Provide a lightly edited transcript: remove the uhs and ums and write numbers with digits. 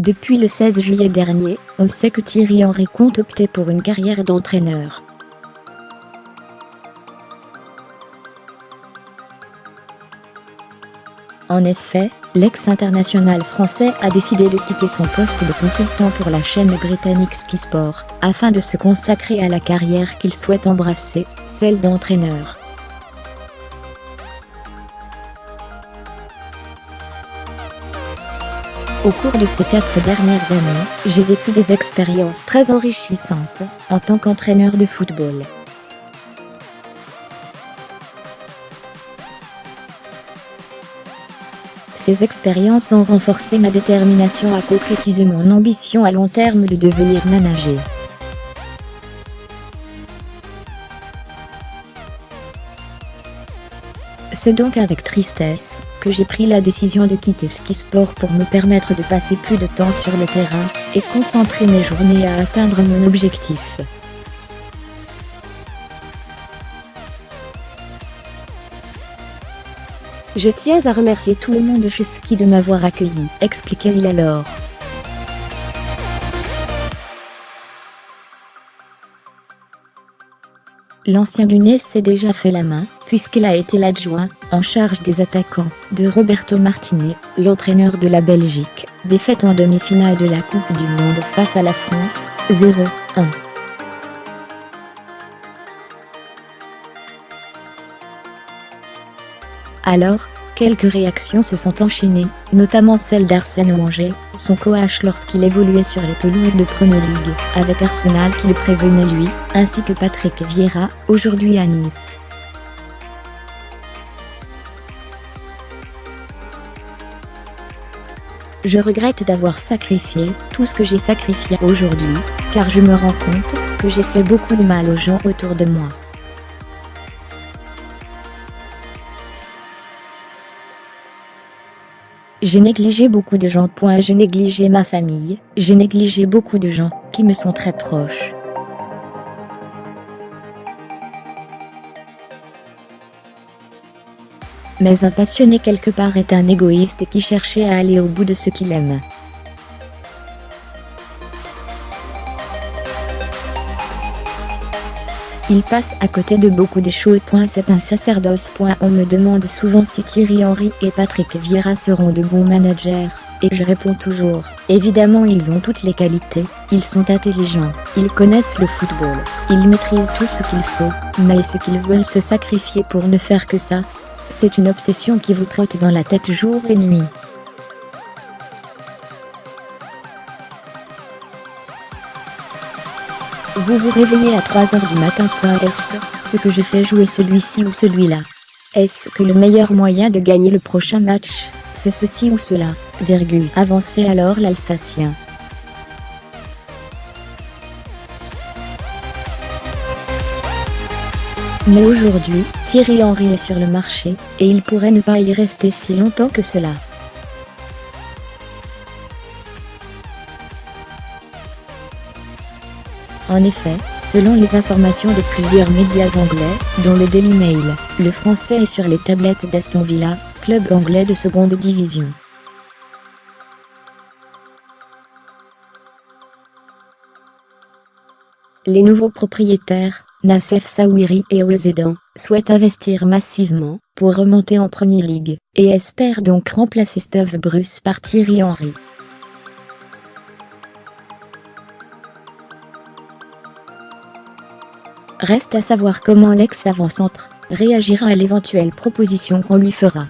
Depuis le 16 juillet dernier, on sait que Thierry Henry compte opter pour une carrière d'entraîneur. En effet, l'ex-international français a décidé de quitter son poste de consultant pour la chaîne britannique Sky Sport, afin de se consacrer à la carrière qu'il souhaite embrasser, celle d'entraîneur. Au cours de ces 4 dernières années, j'ai vécu des expériences très enrichissantes, en tant qu'entraîneur de football. Ces expériences ont renforcé ma détermination à concrétiser mon ambition à long terme de devenir manager. C'est donc avec tristesse que j'ai pris la décision de quitter Sky Sport pour me permettre de passer plus de temps sur le terrain et concentrer mes journées à atteindre mon objectif. Je tiens à remercier tout le monde chez Sky de m'avoir accueilli, expliquait-il alors. L'ancien Lyonnais s'est déjà fait la main, puisqu'il a été l'adjoint, en charge des attaquants, de Roberto Martinez, l'entraîneur de la Belgique, défaite en demi-finale de la Coupe du Monde face à la France, 0-1. Alors, quelques réactions se sont enchaînées, notamment celle d'Arsène Wenger, son coach lorsqu'il évoluait sur les pelouses de Premier League, avec Arsenal qui le prévenait lui, ainsi que Patrick Vieira, aujourd'hui à Nice. Je regrette d'avoir sacrifié tout ce que j'ai sacrifié aujourd'hui, car je me rends compte que j'ai fait beaucoup de mal aux gens autour de moi. J'ai négligé beaucoup de gens. J'ai négligé ma famille, j'ai négligé beaucoup de gens qui me sont très proches. Mais un passionné quelque part est un égoïste qui cherchait à aller au bout de ce qu'il aime. Il passe à côté de beaucoup de choses. C'est un sacerdoce. On me demande souvent si Thierry Henry et Patrick Vieira seront de bons managers, et je réponds toujours, évidemment ils ont toutes les qualités, ils sont intelligents, ils connaissent le football, ils maîtrisent tout ce qu'il faut, mais ce qu'ils veulent se sacrifier pour ne faire que ça, c'est une obsession qui vous trotte dans la tête jour et nuit. Vous vous réveillez à 3 h du matin. Est-ce que je fais jouer celui-ci ou celui-là? Est-ce que le meilleur moyen de gagner le prochain match, c'est ceci ou cela, avançait alors l'Alsacien. Mais aujourd'hui, Thierry Henry est sur le marché, et il pourrait ne pas y rester si longtemps que cela. En effet, selon les informations de plusieurs médias anglais, dont le Daily Mail, le Français est sur les tablettes d'Aston Villa, club anglais de seconde division. Les nouveaux propriétaires, Nassef Saouiri et Ouezédan, souhaitent investir massivement pour remonter en Premier League, et espèrent donc remplacer Steve Bruce par Thierry Henry. Reste à savoir comment l'ex-avant-centre réagira à l'éventuelle proposition qu'on lui fera.